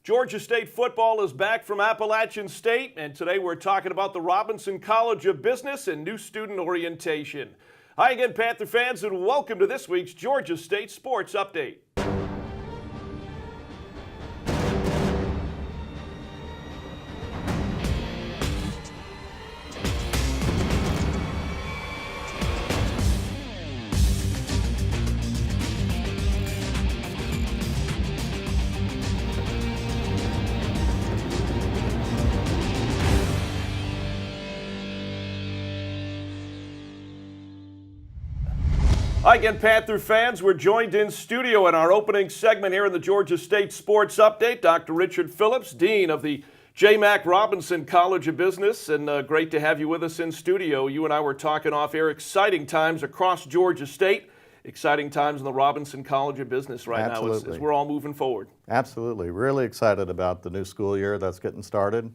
Georgia State football is back from Appalachian State, and today we're talking about the Robinson College of Business and new student orientation. Hi again, Panther fans, and welcome to this week's Georgia State Sports Update. Hi again, Panther fans. We're joined in studio in our opening segment here in the Georgia State Sports Update. Dr. Richard Phillips, Dean of the J. Mac Robinson College of Business, and great to have you with us in studio. You and I were talking off air. Exciting times across Georgia State. Exciting times in the Robinson College of Business right now as we're all moving forward. Absolutely. Really excited about the new school year that's getting started.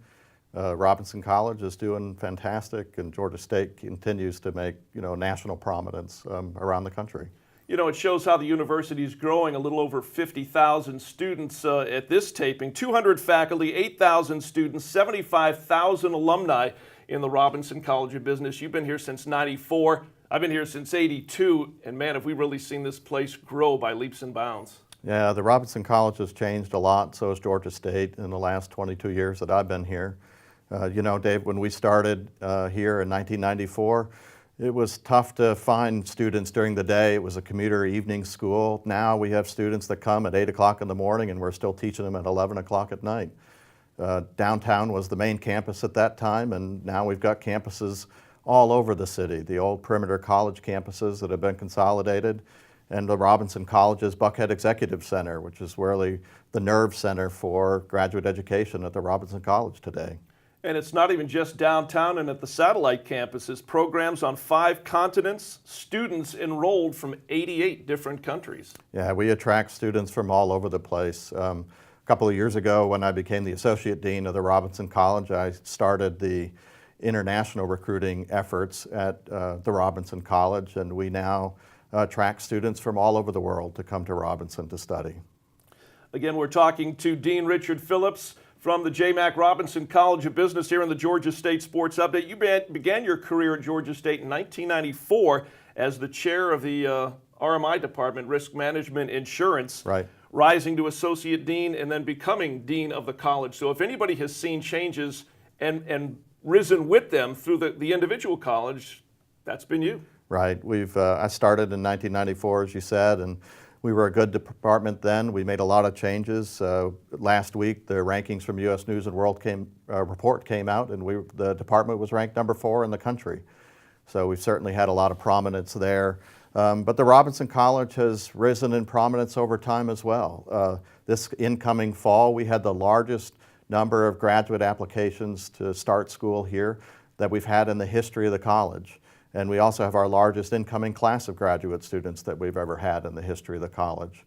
Robinson College is doing fantastic, and Georgia State continues to make national prominence around the country. You know, it shows how the university is growing. A little over 50,000 students at this taping, 200 faculty, 8,000 students, 75,000 alumni in the Robinson College of Business. You've been here since '94. I've been here since '82, and man, have we really seen this place grow by leaps and bounds. Yeah, the Robinson College has changed a lot, so has Georgia State in the last 22 years that I've been here. Dave, when we started here in 1994, it was tough to find students during the day. It was a commuter evening school. Now we have students that come at 8 o'clock in the morning, and we're still teaching them at 11 o'clock at night. Downtown was the main campus at that time, and now we've got campuses all over the city. The old perimeter college campuses that have been consolidated, and the Robinson College's Buckhead Executive Center, which is really the nerve center for graduate education at the Robinson College today. And it's not even just downtown and at the satellite campuses. Programs on 5 continents, students enrolled from 88 different countries. Yeah, we attract students from all over the place. A couple of years ago, when I became the Associate Dean of the Robinson College, I started the international recruiting efforts at the Robinson College, and we now attract students from all over the world to come to Robinson to study. Again, we're talking to Dean Richard Phillips from the J. Mac Robinson College of Business here in the Georgia State Sports Update. You began your career at Georgia State in 1994 as the chair of the RMI Department, Risk Management Insurance, right, rising to Associate Dean and then becoming Dean of the college. So if anybody has seen changes and risen with them through the individual college, that's been you. Right. I started in 1994, as you said, and we were a good department then. We made a lot of changes. Last week, the rankings from U.S. News and World report came out, and the department was ranked number 4 in the country. So we've certainly had a lot of prominence there. But the Robinson College has risen in prominence over time as well. This incoming fall, we had the largest number of graduate applications to start school here that we've had in the history of the college. And we also have our largest incoming class of graduate students that we've ever had in the history of the college.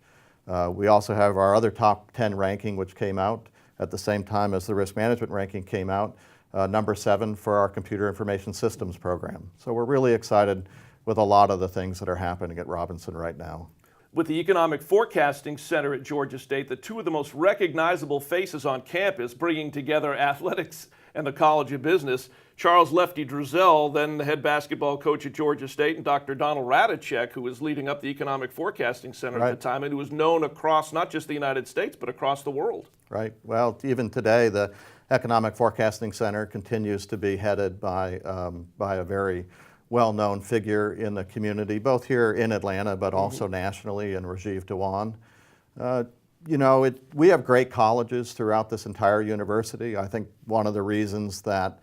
We also have our other top 10 ranking, which came out at the same time as the risk management ranking came out, number 7 for our computer information systems program. So we're really excited with a lot of the things that are happening at Robinson right now. With the Economic Forecasting Center at Georgia State, the 2 of the most recognizable faces on campus bringing together athletics and the College of Business, Charles Lefty Drizel, then the head basketball coach at Georgia State, and Dr. Donald Radicek, who was leading up the Economic Forecasting Center at the time, and who was known across not just the United States, but across the world. Right. Well, even today, the Economic Forecasting Center continues to be headed by a very well-known figure in the community, both here in Atlanta, but also nationally, in Rajiv Dewan. We have great colleges throughout this entire university. I think one of the reasons that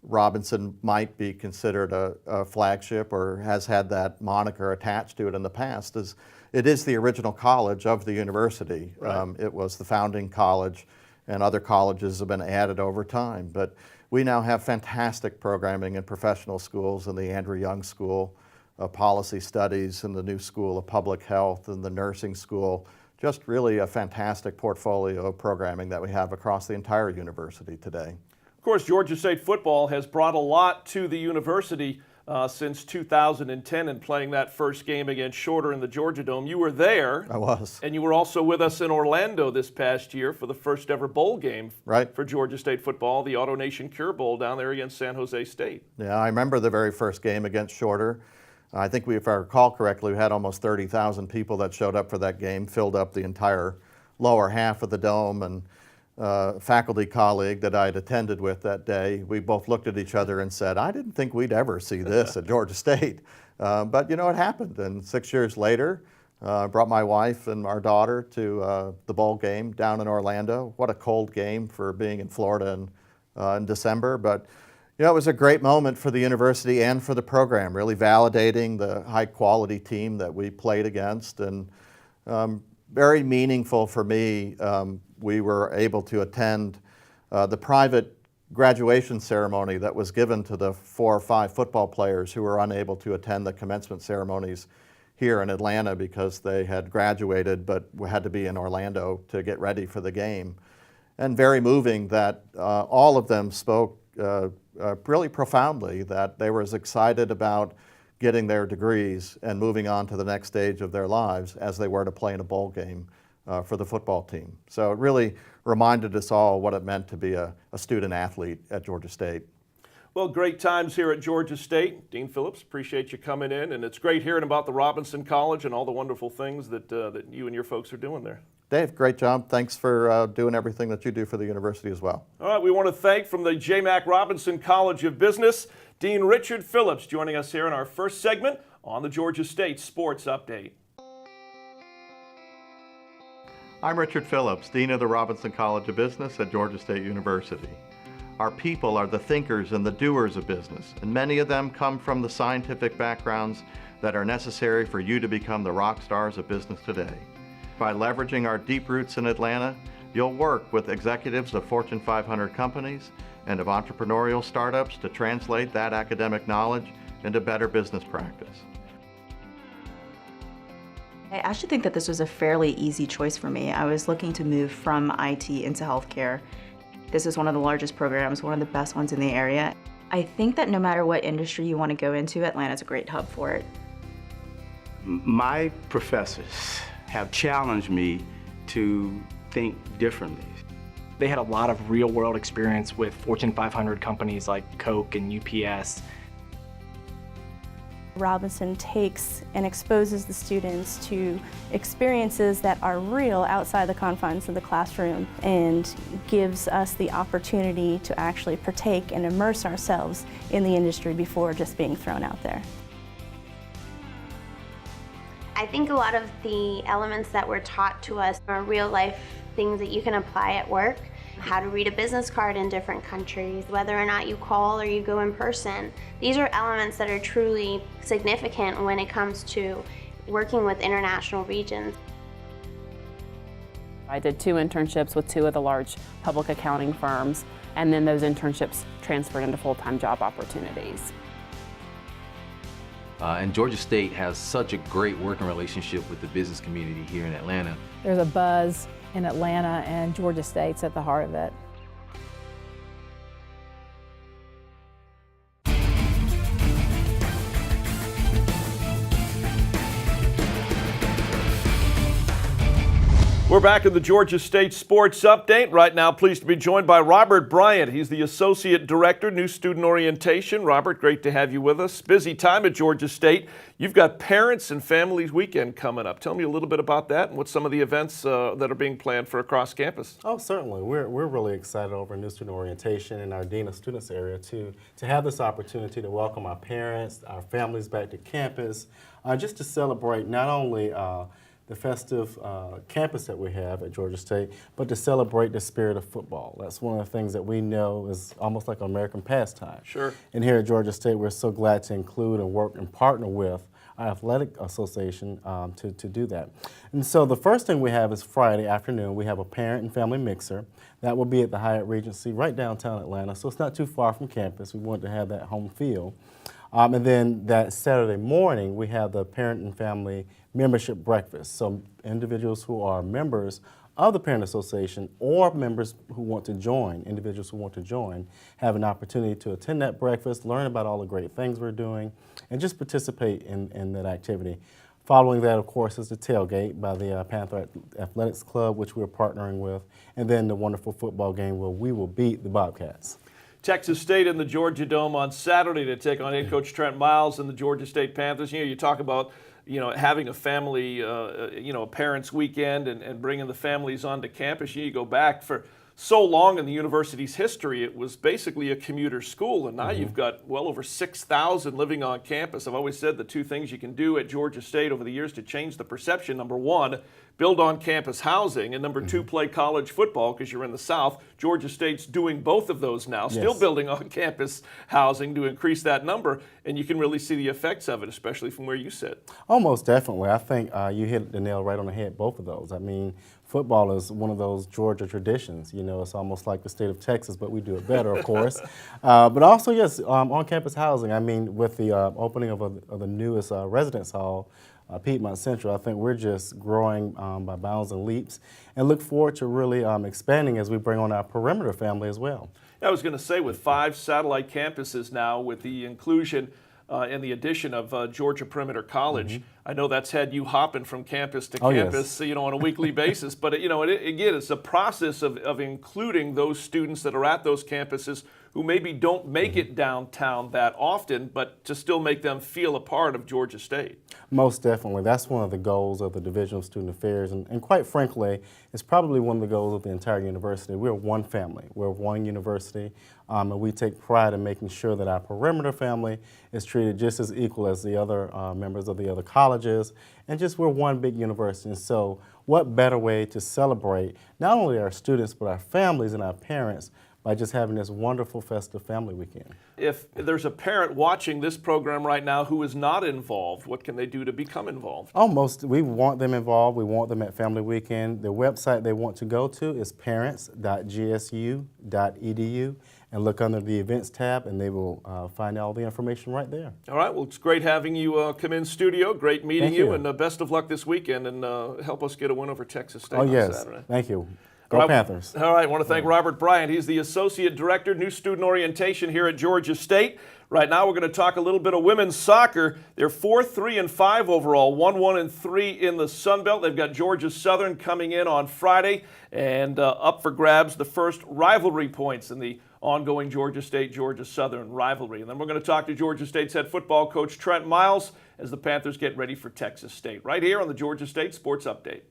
Robinson might be considered a flagship or has had that moniker attached to it in the past is it is the original college of the university. Right. It was the founding college, and other colleges have been added over time. But we now have fantastic programming in professional schools in the Andrew Young School of Policy Studies and the new School of Public Health and the Nursing School. Just really a fantastic portfolio of programming that we have across the entire university today. Of course, Georgia State football has brought a lot to the university. since 2010 and playing that first game against Shorter in the Georgia Dome. You were there. I was. And you were also with us in Orlando this past year for the first ever bowl game for Georgia State football, the Auto Nation Cure Bowl down there against San Jose State. Yeah, I remember the very first game against Shorter. I think if I recall correctly, we had almost 30,000 people that showed up for that game, filled up the entire lower half of the dome, and faculty colleague that I had attended with that day, we both looked at each other and said, I didn't think we'd ever see this at Georgia State. But you know, it happened. And 6 years later, I brought my wife and our daughter to the bowl game down in Orlando. What a cold game for being in Florida in December. But you know, it was a great moment for the university and for the program, really validating the high quality team that we played against, and very meaningful for me. We were able to attend the private graduation ceremony that was given to the 4 or 5 football players who were unable to attend the commencement ceremonies here in Atlanta because they had graduated but had to be in Orlando to get ready for the game. And very moving that all of them spoke really profoundly that they were as excited about getting their degrees and moving on to the next stage of their lives as they were to play in a bowl game for the football team. So it really reminded us all what it meant to be a student athlete at Georgia State. Well, great times here at Georgia State. Dean Phillips, appreciate you coming in, and it's great hearing about the Robinson College and all the wonderful things that you and your folks are doing there. Dave, great job. Thanks for doing everything that you do for the university as well. All right, we want to thank from the J. Mac Robinson College of Business, Dean Richard Phillips, joining us here in our first segment on the Georgia State Sports Update. I'm Richard Phillips, Dean of the Robinson College of Business at Georgia State University. Our people are the thinkers and the doers of business, and many of them come from the scientific backgrounds that are necessary for you to become the rock stars of business today. By leveraging our deep roots in Atlanta, you'll work with executives of Fortune 500 companies and of entrepreneurial startups to translate that academic knowledge into better business practice. I actually think that this was a fairly easy choice for me. I was looking to move from IT into healthcare. This is one of the largest programs, one of the best ones in the area. I think that no matter what industry you want to go into, Atlanta's a great hub for it. My professors have challenged me to think differently. They had a lot of real-world experience with Fortune 500 companies like Coke and UPS. Robinson takes and exposes the students to experiences that are real outside the confines of the classroom and gives us the opportunity to actually partake and immerse ourselves in the industry before just being thrown out there. I think a lot of the elements that were taught to us are real life things that you can apply at work. How to read a business card in different countries, whether or not you call or you go in person. These are elements that are truly significant when it comes to working with international regions. I did 2 internships with 2 of the large public accounting firms, and then those internships transferred into full-time job opportunities. And Georgia State has such a great working relationship with the business community here in Atlanta. There's a buzz in Atlanta, and Georgia State's at the heart of it. We're back in the Georgia State Sports Update. Right now, pleased to be joined by Robert Bryant. He's the Associate Director, New Student Orientation. Robert, great to have you with us. Busy time at Georgia State. You've got Parents and Families Weekend coming up. Tell me a little bit about that and what some of the events that are being planned for across campus. Oh, certainly. We're really excited over New Student Orientation in our Dean of Students area to have this opportunity to welcome our parents, our families back to campus, just to celebrate not only the festive campus that we have at Georgia State, but to celebrate the spirit of football. That's one of the things that we know is almost like an American pastime. Sure. And here at Georgia State, we're so glad to include and work and partner with our athletic association to do that. And so the first thing we have is Friday afternoon. We have a parent and family mixer. That will be at the Hyatt Regency right downtown Atlanta, so it's not too far from campus. We want to have that home feel. And then that Saturday morning, we have the parent and family membership breakfast. So individuals who are members of the Parent Association or members who want to join, individuals who want to join, have an opportunity to attend that breakfast, learn about all the great things we're doing, and just participate in that activity. Following that, of course, is the tailgate by the Panther Athletics Club, which we're partnering with, and then the wonderful football game where we will beat the Bobcats. Texas State in the Georgia Dome on Saturday to take on head coach Trent Miles and the Georgia State Panthers. You talk about, having a family, a parents' weekend and bringing the families onto campus. You go back for so long in the university's history, it was basically a commuter school, and now you've got well over 6,000 living on campus. I've always said the two things you can do at Georgia State over the years to change the perception: number one, build on-campus housing, and number two, play college football because you're in the South. Georgia State's doing both of those now, still building on-campus housing to increase that number, and you can really see the effects of it, especially from where you sit. Almost definitely. I think you hit the nail right on the head, both of those. I mean, football is one of those Georgia traditions. It's almost like the state of Texas, but we do it better, of course. But also, yes, on-campus housing. I mean, with the opening of the newest residence hall, Piedmont Central, I think we're just growing by bounds and leaps, and look forward to really expanding as we bring on our perimeter family as well. I was going to say, with 5 satellite campuses now, with the inclusion and the addition of Georgia Perimeter College, I know that's had you hopping from campus to campus, on a weekly basis. But again, it's a process of including those students that are at those campuses who maybe don't make it downtown that often, but to still make them feel a part of Georgia State. Most definitely. That's one of the goals of the Division of Student Affairs, and quite frankly, it's probably one of the goals of the entire university. We're one family. We're one university, and we take pride in making sure that our perimeter family is treated just as equal as the other members of the other colleges, and just we're one big university. And so what better way to celebrate not only our students, but our families and our parents by just having this wonderful festive family weekend. If there's a parent watching this program right now who is not involved, what can they do to become involved? We want them involved. We want them at Family Weekend. The website they want to go to is parents.gsu.edu and look under the events tab, and they will find all the information right there. All right, well, it's great having you come in studio. Great meeting Thank you. and best of luck this weekend, and help us get a win over Texas State on Saturday. Thank you. Go Panthers. All right, I want to thank Robert Bryant. He's the Associate Director, New Student Orientation here at Georgia State. Right now we're going to talk a little bit of women's soccer. They're 4-3-5 overall, 1-1-3 in the Sun Belt. They've got Georgia Southern coming in on Friday, and up for grabs the first rivalry points in the ongoing Georgia State-Georgia Southern rivalry. And then we're going to talk to Georgia State's head football coach Trent Miles as the Panthers get ready for Texas State, right here on the Georgia State Sports Update.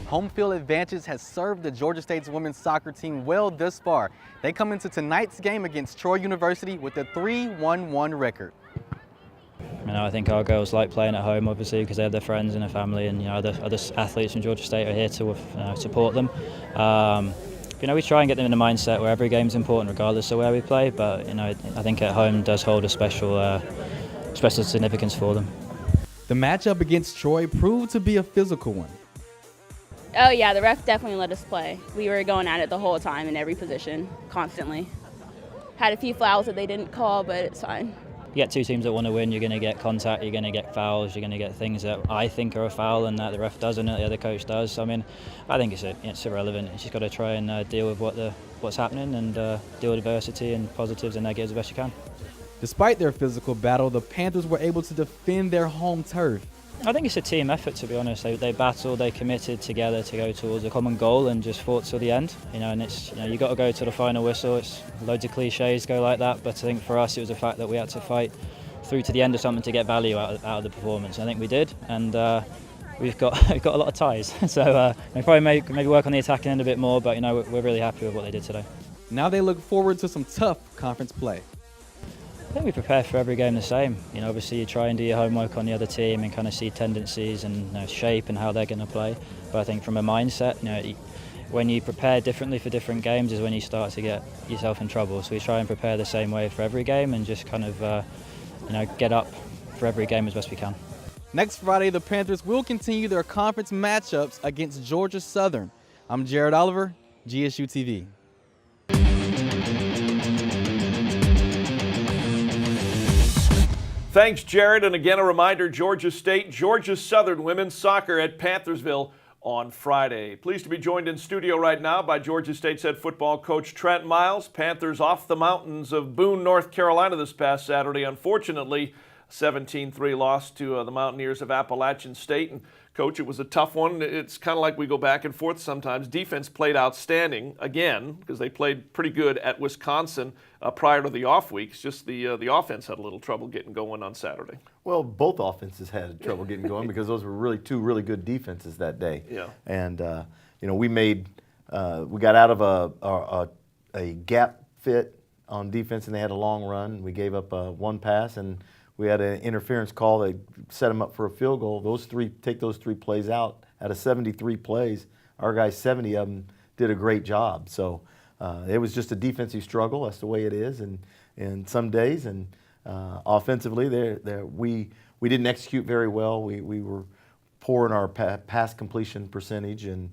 Home field advantage has served the Georgia State's women's soccer team well thus far. They come into tonight's game against Troy University with a 3-1-1 record. I think our girls like playing at home, obviously, because they have their friends and their family, and other athletes from Georgia State are here to support them. We try and get them in the mindset where every game's important, regardless of where we play. But I think at home does hold a special significance for them. The matchup against Troy proved to be a physical one. Oh yeah, the ref definitely let us play. We were going at it the whole time in every position, constantly. Had a few fouls that they didn't call, but it's fine. You get two teams that want to win, you're going to get contact, you're going to get fouls, you're going to get things that I think are a foul and that the ref doesn't, that the other coach does. I think it's irrelevant. You just got to try and deal with what's happening and deal with adversity and positives and negatives the best you can. Despite their physical battle, the Panthers were able to defend their home turf. I think it's a team effort, to be honest. They battled, they committed together to go towards a common goal and just fought till the end. And it's you got to go to the final whistle. It's loads of cliches go like that, but I think for us it was the fact that we had to fight through to the end of something to get value out of the performance. I think we did, and we've got a lot of ties. So we probably maybe work on the attacking end a bit more, but we're really happy with what they did today. Now they look forward to some tough conference play. I think we prepare for every game the same. Obviously you try and do your homework on the other team and kind of see tendencies and shape and how they're going to play. But I think from a mindset, when you prepare differently for different games is when you start to get yourself in trouble. So we try and prepare the same way for every game and just kind of get up for every game as best we can. Next Friday, the Panthers will continue their conference matchups against Georgia Southern. I'm Jared Oliver, GSU TV. Thanks, Jared. And again, a reminder, Georgia State, Georgia Southern women's soccer at Panthersville on Friday. Pleased to be joined in studio right now by Georgia State's head football coach Trent Miles. Panthers off the mountains of Boone, North Carolina this past Saturday. Unfortunately, 17-3 loss to the Mountaineers of Appalachian State. And Coach, it was a tough one. It's kind of like we go back and forth sometimes. Defense played outstanding again because they played pretty good at Wisconsin prior to the off weeks. Just the offense had a little trouble getting going on Saturday. Well, both offenses had trouble getting going because those were really two really good defenses that day. Yeah. And we got out of a gap fit on defense, and they had a long run. We gave up one pass, and we had an interference call that set them up for a field goal. Take those three plays out of 73 plays. Our guys, 70 of them, did a great job. So it was just a defensive struggle. That's the way it is. And some days, and offensively, we didn't execute very well. We were poor in our pass completion percentage, and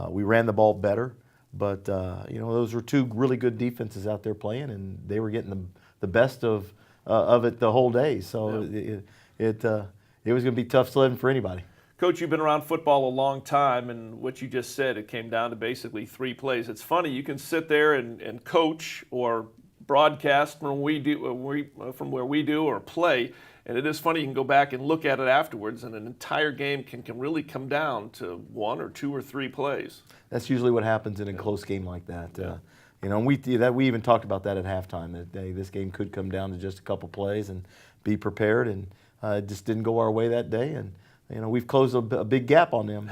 we ran the ball better. But those were two really good defenses out there playing, and they were getting the best of it the whole day. So yeah. It was going to be tough sledding for anybody. Coach, you've been around football a long time, and what you just said, it came down to basically 3 plays. It's funny, you can sit there and coach or broadcast from where we do or play, and it is funny, you can go back and look at it afterwards, and an entire game can really come down to 1 or 2 or 3 plays. That's usually what happens in a close game like that. Yeah. We even talked about that at halftime, that this game could come down to just a couple plays, and be prepared, and it just didn't go our way that day. And we've closed a big gap on them.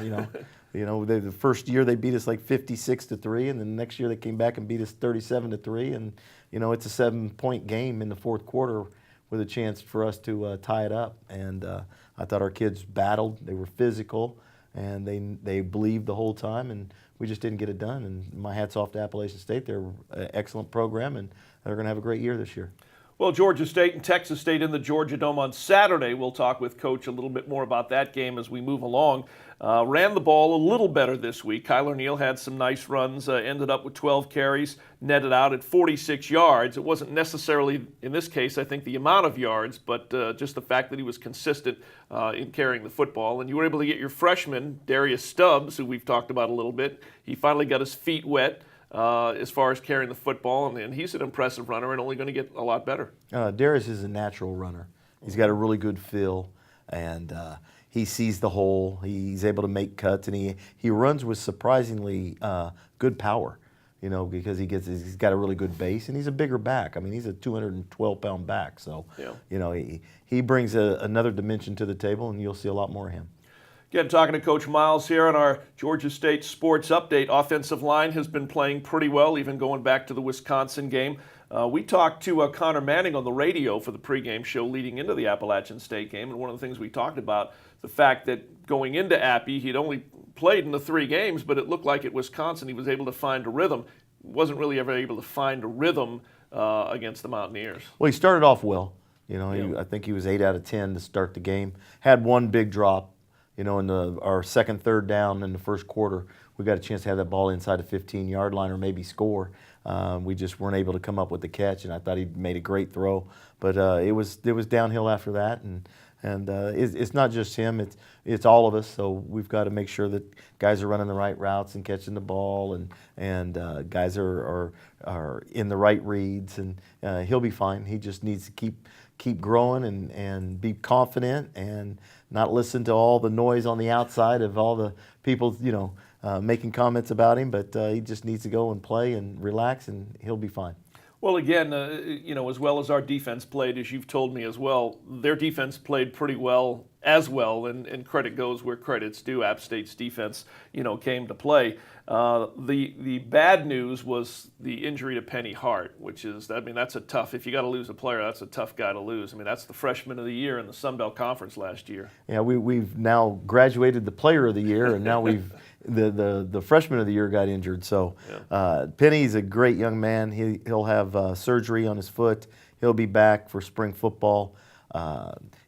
The first year they beat us like 56-3, and then the next year they came back and beat us 37-3. And it's a 7-point game in the fourth quarter with a chance for us to tie it up. And I thought our kids battled. They were physical, and they believed the whole time, and we just didn't get it done. And my hat's off to Appalachian State. They're an excellent program, and they're going to have a great year this year. Well, Georgia State and Texas State in the Georgia Dome on Saturday. We'll talk with Coach a little bit more about that game as we move along. Ran the ball a little better this week. Kyler Neal had some nice runs, ended up with 12 carries, netted out at 46 yards. It wasn't necessarily, in this case, I think, the amount of yards, but just the fact that he was consistent in carrying the football. And you were able to get your freshman, Darius Stubbs, who we've talked about a little bit. He finally got his feet wet as far as carrying the football, and he's an impressive runner and only going to get a lot better. Darius is a natural runner. He's got a really good feel, and he sees the hole. He's able to make cuts, and he runs with surprisingly good power, because he's got a really good base, and he's a bigger back. I mean, he's a 212-pound back, so yeah. He brings another dimension to the table, and you'll see a lot more of him. Again, talking to Coach Miles here on our Georgia State Sports Update. Offensive line has been playing pretty well, even going back to the Wisconsin game. We talked to Connor Manning on the radio for the pregame show leading into the Appalachian State game, and one of the things we talked about, the fact that going into Appy, he'd only played in the 3 games, but it looked like at Wisconsin he was able to find a rhythm. Wasn't really ever able to find a rhythm against the Mountaineers. Well, he started off well. I think he was 8 out of 10 to start the game. Had one big drop. In our second, third down in the first quarter, we got a chance to have that ball inside the 15-yard line or maybe score. We just weren't able to come up with the catch, and I thought he made a great throw. But it was downhill after that, and it's not just him; it's all of us. So we've got to make sure that guys are running the right routes and catching the ball, and guys are in the right reads, and he'll be fine. He just needs to keep growing and be confident and not listen to all the noise on the outside of all the people, making comments about him. But he just needs to go and play and relax, and he'll be fine. Well, again, as well as our defense played, as you've told me as well, their defense played pretty well as well, and credit goes where credit's due. App State's defense, came to play. The bad news was the injury to Penny Hart, which is, that's a tough, if you got to lose a player, that's a tough guy to lose. That's the freshman of the year in the Sun Belt Conference last year. Yeah, we've now graduated the player of the year, and now we've the freshman of the year got injured. So Penny's a great young man. He'll have surgery on his foot. He'll be back for spring football.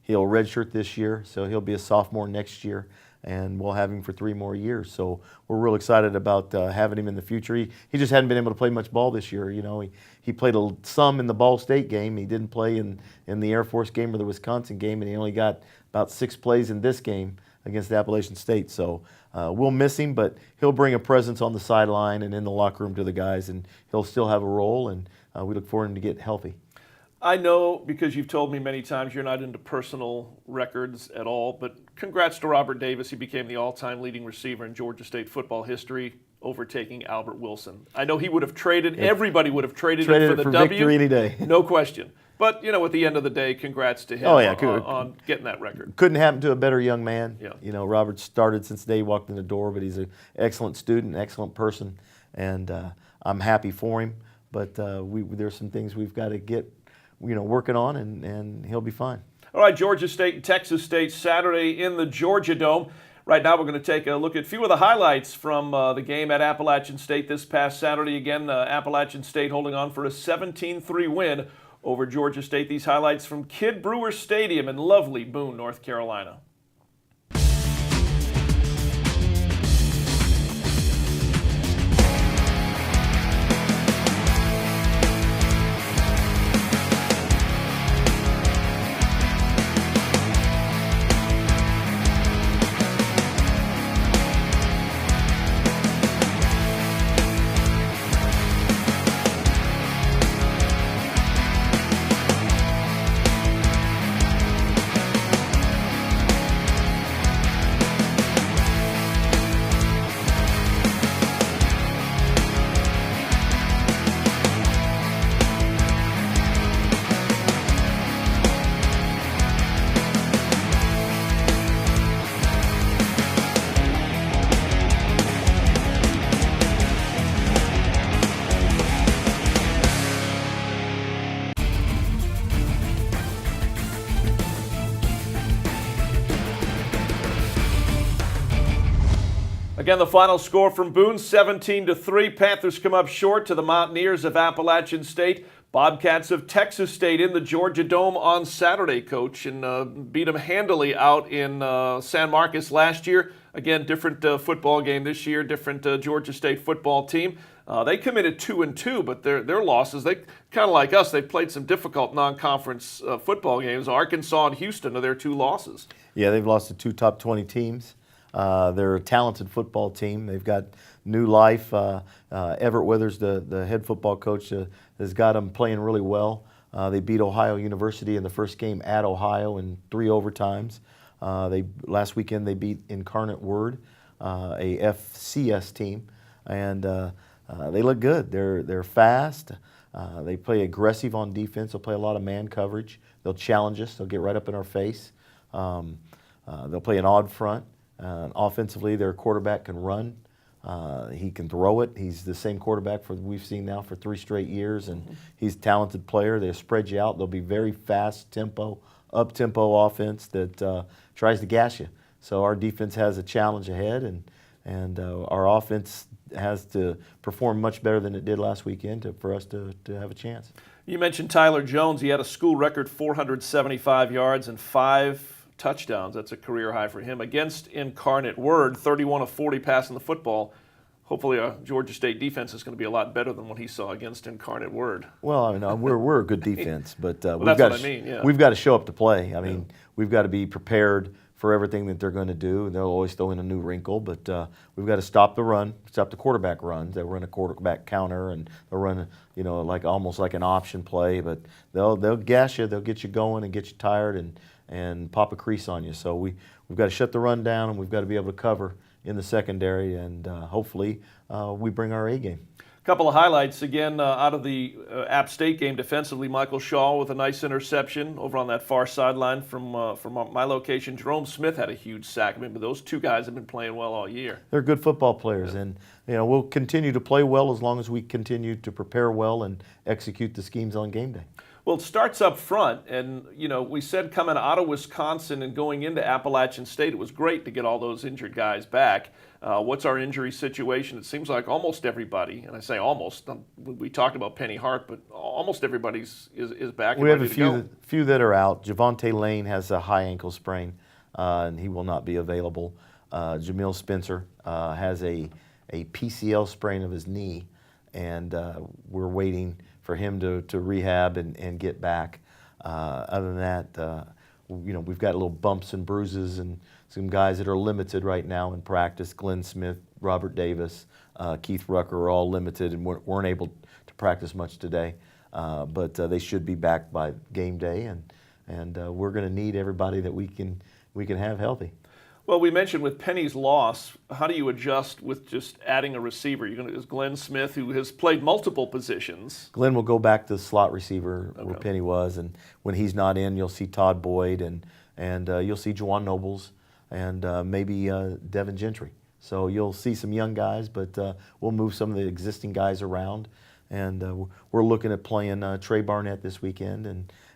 He'll redshirt this year, so he'll be a sophomore next year. and we'll have him for 3 more years. So we're real excited about having him in the future. He just hadn't been able to play much ball this year. You know, he played some in the Ball State game. He didn't play in the Air Force game or the Wisconsin game, and he only got about 6 plays in this game against Appalachian State. So we'll miss him, but he'll bring a presence on the sideline and in the locker room to the guys, and he'll still have a role, and we look for him to get healthy. I know, because you've told me many times, you're not into personal records at all, but congrats to Robert Davis. He became the all-time leading receiver in Georgia State football history, overtaking Albert Wilson. I know he would have traded, everybody would have traded it for the W. Victory any day. No question. But, you know, at the end of the day, congrats to him on getting that record. Couldn't happen to a better young man. Yeah. You know, Robert started since the day he walked in the door, but he's an excellent student, excellent person, and I'm happy for him. But there's some things we've got to get, you know, working on, and he'll be fine. All right, Georgia State and Texas State Saturday in the Georgia Dome. Right now we're going to take a look at a few of the highlights from the game at Appalachian State this past Saturday. Again, Appalachian State holding on for a 17-3 win over Georgia State. These highlights from Kidd Brewer Stadium in lovely Boone, North Carolina. Again, the final score from Boone, 17-3. Panthers come up short to the Mountaineers of Appalachian State. Bobcats of Texas State in the Georgia Dome on Saturday, Coach, and beat them handily out in San Marcos last year. Again, different football game this year, different Georgia State football team. They committed 2-2, but their losses, they kind of like us, they played some difficult non-conference football games. Arkansas and Houston are their 2 losses. Yeah, they've lost to 2 top 20 teams. They're a talented football team. They've got new life. Everett Withers, the head football coach, has got them playing really well. They beat Ohio University in the first game at Ohio in 3 overtimes. Last weekend they beat Incarnate Word, a FCS team, and they look good. They're fast. They play aggressive on defense. They'll play a lot of man coverage. They'll challenge us. They'll get right up in our face. They'll play an odd front. Offensively, their quarterback can run. He can throw it. He's the same quarterback we've seen now for 3 straight years, and he's a talented player. They'll spread you out. They'll be very fast tempo, up-tempo offense that tries to gas you. So our defense has a challenge ahead, and our offense has to perform much better than it did last weekend for us to have a chance. You mentioned Tyler Jones. He had a school record 475 yards and 5 touchdowns. That's a career high for him against Incarnate Word. 31 of 40 passing the football. Hopefully, Georgia State defense is going to be a lot better than what he saw against Incarnate Word. Well, I mean, we're a good defense, but well, we've got to show up to play. I mean, we've got to be prepared for everything that they're going to do. They'll always throw in a new wrinkle, but we've got to stop the run, stop the quarterback runs. They'll run a quarterback counter, and they'll run, almost like an option play. But they'll gas you, they'll get you going and get you tired and pop a crease on you. So we've got to shut the run down, and we've got to be able to cover in the secondary, and hopefully we bring our A game. A couple of highlights again out of the App State game defensively. Michael Shaw with a nice interception over on that far sideline from my location. Jerome Smith had a huge sack. I mean, but those 2 guys have been playing well all year. They're good football players, and we'll continue to play well as long as we continue to prepare well and execute the schemes on game day. Well, it starts up front, and we said coming out of Wisconsin and going into Appalachian State, it was great to get all those injured guys back. What's our injury situation? It seems like almost everybody, and I say almost, we talked about Penny Hart, but almost everybody's is back. We have a few that are out. Javonte Lane has a high ankle sprain, and he will not be available. Jamil Spencer, has a PCL sprain of his knee, and we're waiting for him to rehab and get back. Other than that, we've got little bumps and bruises and some guys that are limited right now in practice. Glenn Smith, Robert Davis, Keith Rucker are all limited and weren't able to practice much today. But they should be back by game day, and we're going to need everybody that we can have healthy. Well, we mentioned with Penny's loss, how do you adjust with just adding a receiver? Is Glenn Smith, who has played multiple positions. Glenn will go back to the slot receiver where Penny was, and when he's not in, you'll see Todd Boyd and you'll see Juwan Nobles and maybe Devin Gentry. So you'll see some young guys, but we'll move some of the existing guys around, and we're looking at playing Trey Barnett this weekend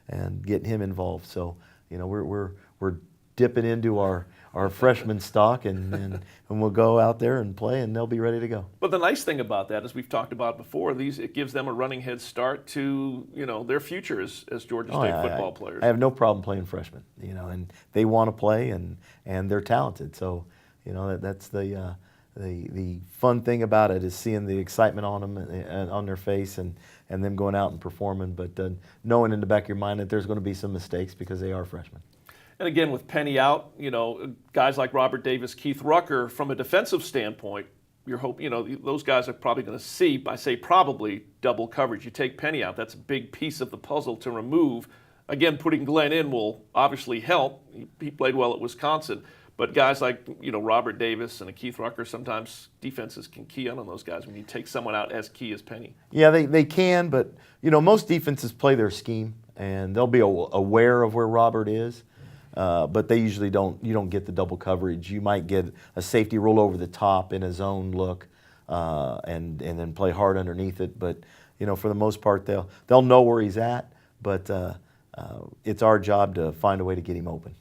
and getting him involved. So we're dipping into our freshman stock, and we'll go out there and play, and they'll be ready to go. But the nice thing about that, as we've talked about before, it gives them a running head start to their future as Georgia State football players. I have no problem playing freshmen, and they want to play, and they're talented. So that's the fun thing about it, is seeing the excitement on them and on their face, and them going out and performing. But knowing in the back of your mind that there's going to be some mistakes because they are freshmen. And again, with Penny out, guys like Robert Davis, Keith Rucker, from a defensive standpoint, you're hoping, those guys are probably going to see, I say probably, double coverage. You take Penny out, that's a big piece of the puzzle to remove. Again, putting Glenn in will obviously help. He played well at Wisconsin. But guys like, Robert Davis and a Keith Rucker, sometimes defenses can key on those guys when you take someone out as key as Penny. Yeah, they can, but, most defenses play their scheme, and they'll be aware of where Robert is. But they usually you don't get the double coverage. You might get a safety roll over the top in a zone look, and then play hard underneath it. But for the most part, they'll know where he's at. But it's our job to find a way to get him open.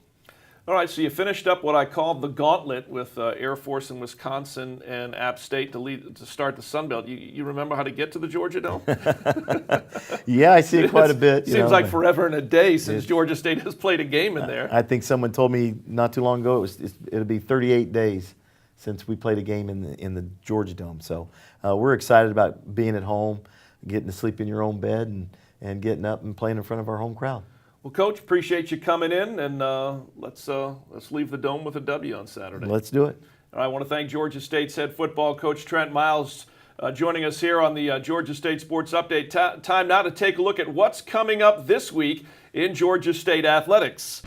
All right, so you finished up what I called the gauntlet with Air Force in Wisconsin and App State to start the Sun Belt. You remember how to get to the Georgia Dome? Yeah, I see it quite a bit. Seems like forever and a day since Georgia State has played a game in there. I think someone told me not too long ago it'll be 38 days since we played a game in the Georgia Dome. So we're excited about being at home, getting to sleep in your own bed, and getting up and playing in front of our home crowd. Well, Coach, appreciate you coming in, and let's leave the Dome with a W on Saturday. Let's do it. All right, I want to thank Georgia State's head football coach Trent Miles joining us here on the Georgia State Sports Update. Time now to take a look at what's coming up this week in Georgia State athletics.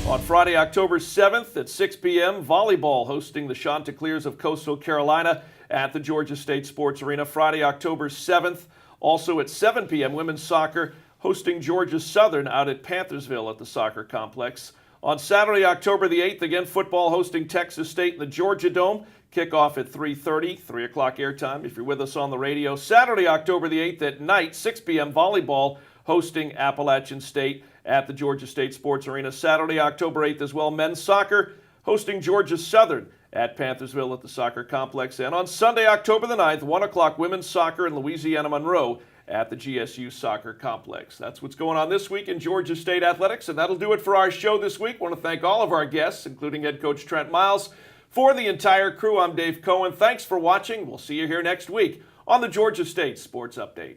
On Friday, October 7th at 6 p.m., volleyball hosting the Chanticleers of Coastal Carolina at the Georgia State Sports Arena. Friday, October 7th, also at 7 p.m., women's soccer hosting Georgia Southern out at Panthersville at the soccer complex. On Saturday, October the 8th, again, football hosting Texas State in the Georgia Dome. Kickoff at 3:30, 3 o'clock airtime if you're with us on the radio. Saturday, October the 8th at night, 6 p.m., volleyball hosting Appalachian State at the Georgia State Sports Arena. Saturday, October 8th as well, men's soccer hosting Georgia Southern at Panthersville at the soccer complex. And on Sunday, October the 9th, 1 o'clock, women's soccer in Louisiana Monroe at the GSU soccer complex. That's what's going on this week in Georgia State athletics, and that'll do it for our show this week. I want to thank all of our guests, including head coach Trent Miles. For the entire crew, I'm Dave Cohen. Thanks for watching. We'll see you here next week on the Georgia State Sports Update.